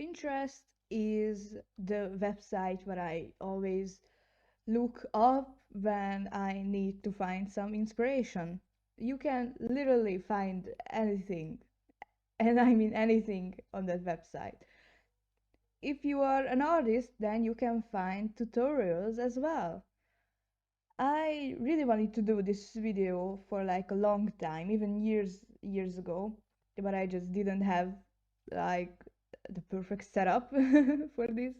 Pinterest is the website where I always look up when I need to find some inspiration. You can literally find anything, and I mean anything on that website. If you are an artist, then you can find tutorials as well. I really wanted to do this video for like a long time, even years ago, but I just didn't have like the perfect setup for this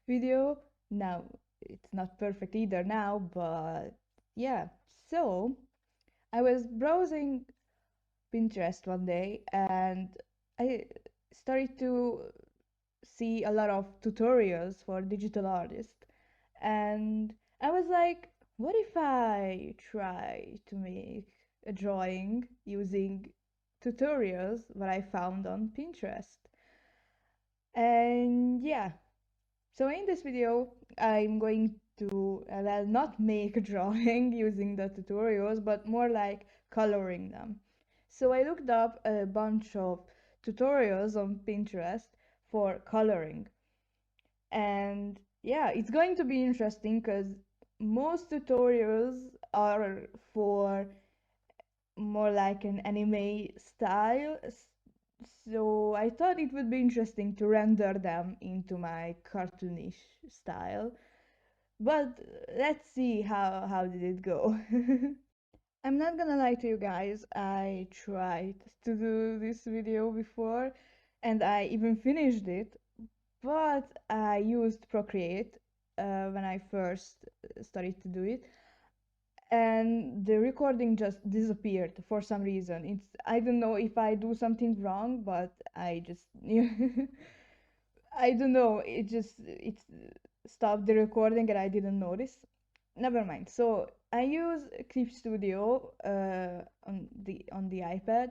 video. Now it's not perfect either now, but yeah. So I was browsing Pinterest one day and I started to see a lot of tutorials for digital artists, and I was like, what if I try to make a drawing using tutorials that I found on Pinterest? And yeah, so in this video, I'm going to, well, not make a drawing using the tutorials, but more like coloring them. So I looked up a bunch of tutorials on Pinterest for coloring. And yeah, it's going to be interesting because most tutorials are for more like an anime style. So I thought it would be interesting to render them into my cartoonish style. But let's see how did it go. I'm not gonna lie to you guys, I tried to do this video before and I even finished it, but I used Procreate when I first started to do it, and the recording just disappeared for some reason. I don't know if I do something wrong, but I just I don't know. It stopped the recording and I didn't notice. Never mind. So I use Clip Studio on the iPad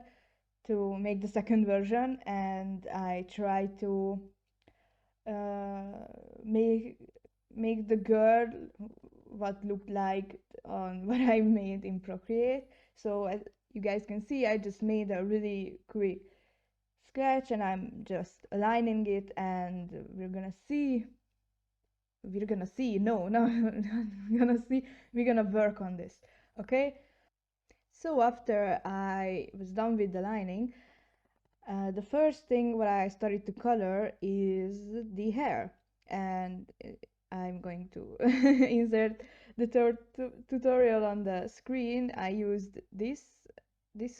to make the second version, and I try to uh, make make the girl what looked like on what I made in Procreate. So as you guys can see, I just made a really quick sketch and I'm just aligning it, and no, we're gonna see, we're gonna work on this, okay? So after I was done with the lining, the first thing what I started to color is the hair, and I'm going to insert the third tutorial on the screen. I used this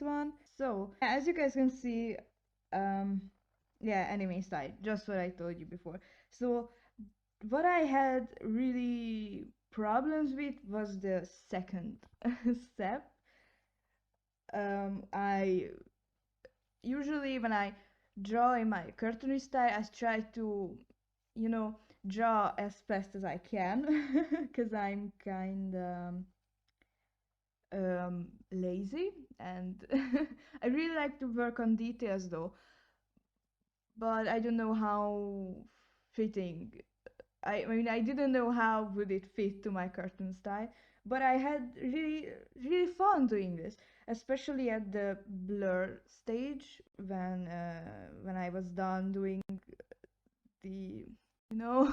one. So as you guys can see, um, yeah, anime style, just what I told you before. So what I had really problems with was the second step. I usually when I draw in my cartoony style, I try to, you know, draw as fast as I can because I'm kind lazy, and I really like to work on details though, but I don't know how fitting. I mean, I didn't know how would it fit to my cartoon style, but I had really fun doing this, especially at the blur stage when I was done doing the, you know,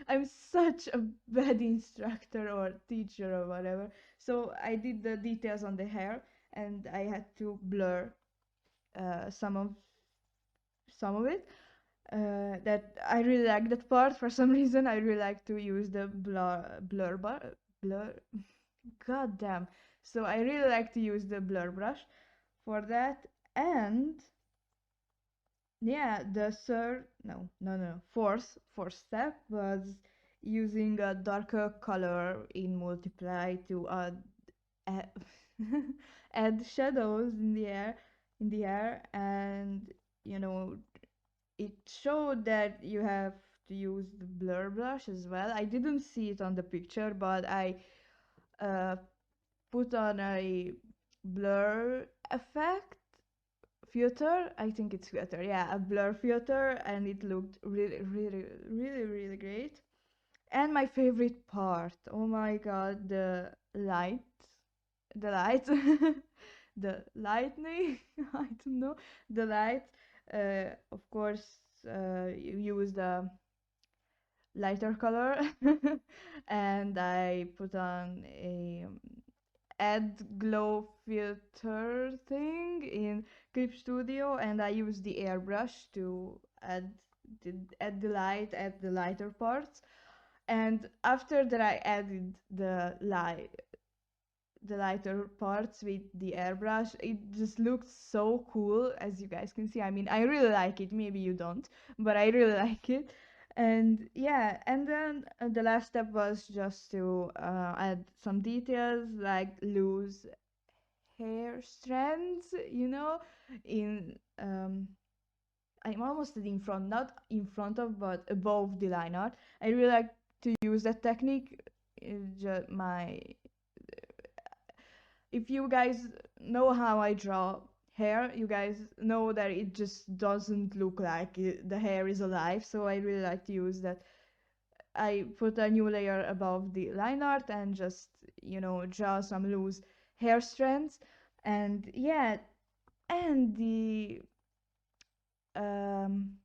I'm such a bad instructor or teacher or whatever. So I did the details on the hair, and I had to blur uh, some of some of it. That I really like that part for some reason. I really like to use the blur. God damn. So I really like to use the blur brush for that. And yeah, the third, no, fourth step was using a darker color in Multiply to add, add shadows in the air, and you know, it showed that you have to use the blur brush as well. I didn't see it on the picture, but I uh, put on a blur effect filter. I think it's filter. Yeah, a blur filter, and it looked really great. And my favorite part, oh my god, the light, the lightning, I don't know, the light, of course, use the lighter color and I put on a add glow filter thing in Clip Studio, and I use the airbrush to add the light at the lighter parts. And after that, I added the lighter parts with the airbrush. It just looks so cool, as you guys can see. I mean, I really like it. Maybe you don't, but I really like it. And yeah, and then the last step was just to add some details like loose hair strands, in I'm almost in front, not in front of, but above the line art. I really like to use that technique. Just my If you guys know how I draw hair, you guys know that it just doesn't look like the hair is alive. So I really like to use that. I put a new layer above the line art and just, draw some loose hair strands. And yeah, and the um,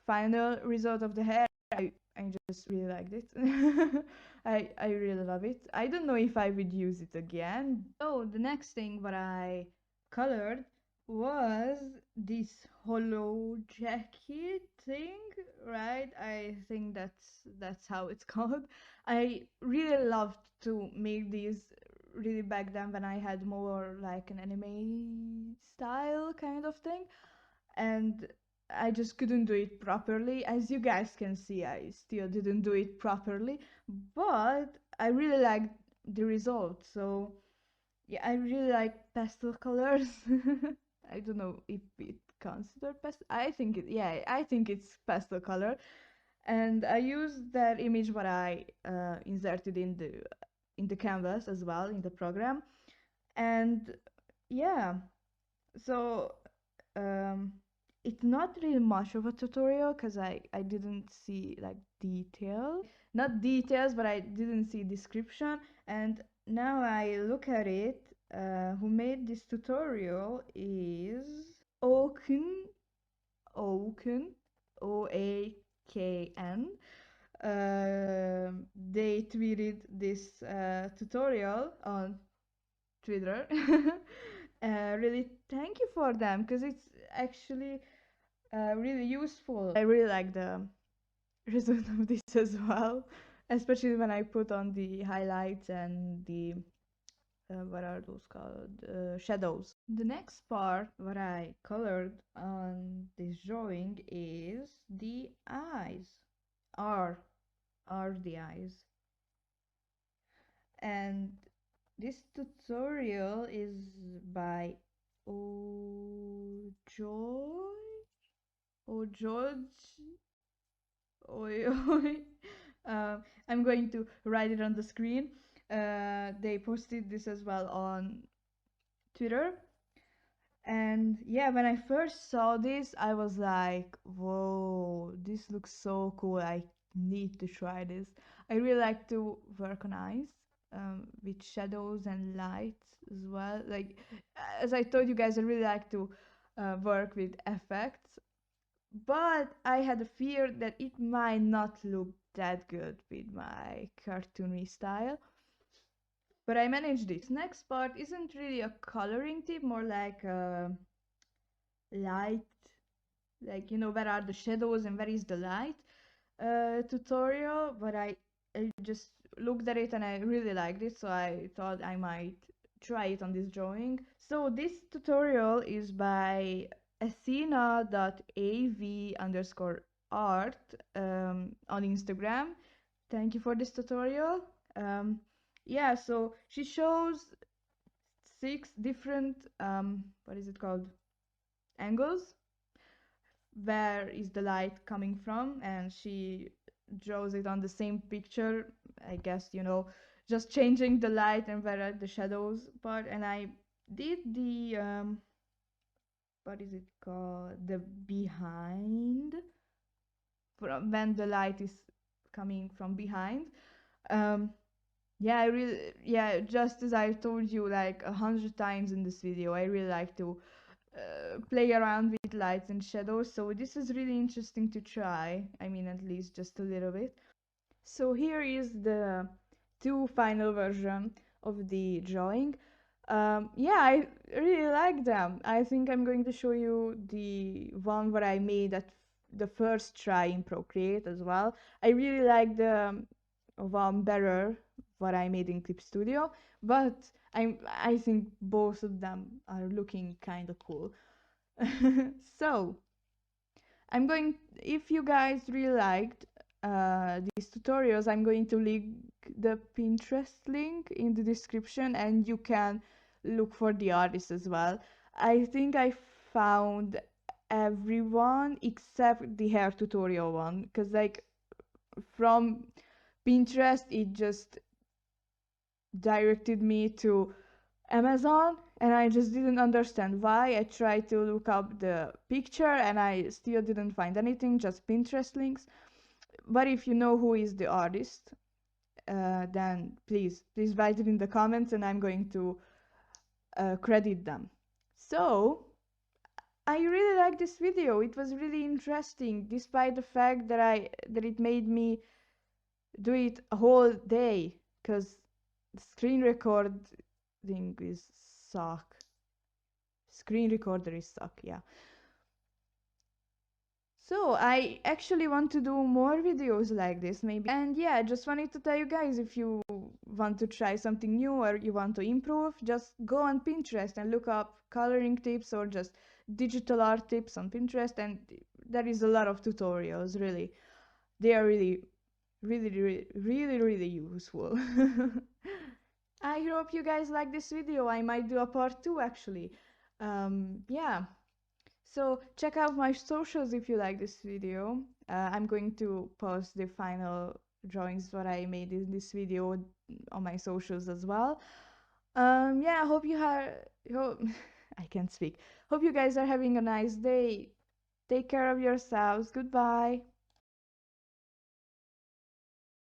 final result of the hair, I just really liked it. I really love it. I don't know if I would use it again. So the next thing what I colored was this hollow jacket thing, right? I think that's how it's called. I really loved to make these really back then when I had more like an anime style kind of thing, and I just couldn't do it properly. As you guys can see, I still didn't do it properly, but I really liked the result. So yeah, I really like pastel colors. I don't know if it considered pastel. I think yeah, I think it's pastel color. And I used that image what I inserted in the canvas as well in the program. And yeah, so um, it's not really much of a tutorial because I didn't see like detail, not details, but I didn't see description. And now I look at it, who made this tutorial is Oaken, Oaken, Oakn. They tweeted this tutorial on Twitter. Really thank you for them because it's actually really useful. I really like the result of this as well, especially when I put on the highlights and the what are those called? Shadows. The next part what I colored on this drawing is the eyes. Are are the eyes. And this tutorial is by Ojoy, George, Oi, Oi. I'm going to write it on the screen. They posted this as well on Twitter. And yeah, when I first saw this, I was like, whoa, this looks so cool. I need to try this. I really like to work on eyes, with shadows and lights as well. Like, as I told you guys, I really like to work with effects. But I had a fear that it might not look that good with my cartoony style. But I managed it. Next part isn't really a coloring tip, more like a light, like, where are the shadows and where is the light tutorial. But I just looked at it and I really liked it, so I thought I might try it on this drawing. So this tutorial is by athena.av_art on Instagram. Thank you for this tutorial. Yeah, so she shows 6 different what is it called, angles, where is the light coming from, and she draws it on the same picture, I guess, just changing the light and where are the shadows part. And I did the what is it called, the behind, from when the light is coming from behind. um yeah, I really, yeah, just as I told you like 100 times in this video, I really like to play around with lights and shadows. So this is really interesting to try. I mean, at least just a little bit. So here is the two final version of the drawing. Yeah, I really like them. I think I'm going to show you the one where I made at the first try in Procreate as well. I really like the one better what I made in Clip Studio, but I think both of them are looking kind of cool. So I'm going, if you guys really liked these tutorials, I'm going to link the Pinterest link in the description and you can look for the artist as well. I think I found everyone except the hair tutorial one, because like from Pinterest it just directed me to Amazon and I just didn't understand why. I tried to look up the picture and I still didn't find anything, just Pinterest links. But if you know who is the artist, then please write it in the comments and I'm going to credit them. So I really like this video. It was really interesting, despite the fact that it made me do it a whole day, because screen recording is suck. Screen recorder is suck, yeah. So I actually want to do more videos like this maybe. And yeah, I just wanted to tell you guys, if you want to try something new or you want to improve, just go on Pinterest and look up coloring tips or just digital art tips on Pinterest, and there is a lot of tutorials, really. They are really useful. I hope you guys like this video. I might do a part 2 actually. Yeah. So check out my socials if you like this video. I'm going to post the final drawings that I made in this video on my socials as well. Yeah, I hope you hope I can't speak. Hope you guys are having a nice day. Take care of yourselves. Goodbye.